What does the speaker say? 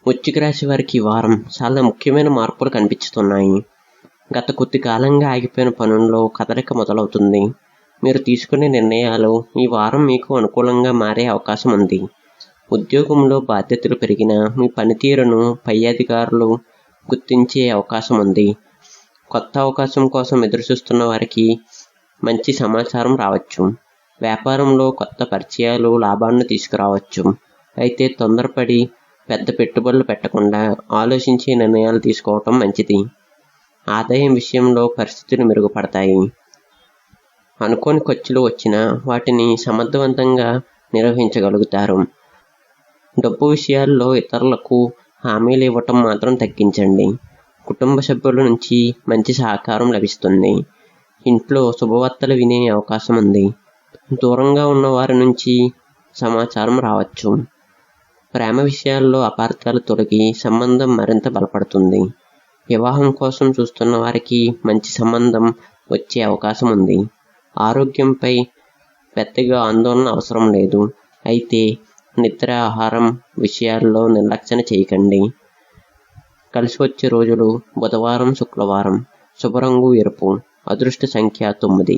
వృశ్చిక రాశి వారికి ఈ వారం చాలా ముఖ్యమైన మార్పులు కనిపిస్తున్నాయి. గత కొద్ది కాలంగా ఆగిపోయిన పనుల్లో కదలిక మొదలవుతుంది. మీరు తీసుకునే నిర్ణయాలు ఈ వారం మీకు అనుకూలంగా మారే అవకాశం ఉంది. ఉద్యోగంలో బాధ్యతలు పెరిగినా మీ పనితీరును పై అధికారులు గుర్తించే అవకాశం ఉంది. కొత్త అవకాశం కోసం ఎదురుచూస్తున్న వారికి మంచి సమాచారం రావచ్చు. వ్యాపారంలో కొత్త పరిచయాలు లాభాలను తీసుకురావచ్చు. అయితే తొందరపడి పెద్ద పెట్టుబడులు పెట్టకుండా ఆలోచించి నిర్ణయాలు తీసుకోవటం మంచిది. ఆదాయం విషయంలో పరిస్థితులు మెరుగుపడతాయి. అనుకోని ఖర్చులు వచ్చినా వాటిని సమర్థవంతంగా నిర్వహించగలుగుతారు. డబ్బు విషయాల్లో ఇతరులకు హామీలు ఇవ్వటం మాత్రం తగ్గించండి. కుటుంబ సభ్యుల నుంచి మంచి సహకారం లభిస్తుంది. ఇంట్లో శుభవార్తలు వినే అవకాశం ఉంది. దూరంగా ఉన్న వారి నుంచి సమాచారం రావచ్చు. ప్రేమ విషయాల్లో అపార్థాలు తొలగి సంబంధం మరింత బలపడుతుంది. వివాహం కోసం చూస్తున్న వారికి మంచి సంబంధం వచ్చే అవకాశం ఉంది. ఆరోగ్యంపై పెద్దగా ఆందోళన అవసరం లేదు. అయితే నిద్ర, ఆహారం విషయాల్లో నిర్లక్ష్యం చేయకండి. కలిసి వచ్చే రోజులు బుధవారం, శుక్రవారం. శుభరంగు ఎరుపు. అదృష్ట సంఖ్య 9.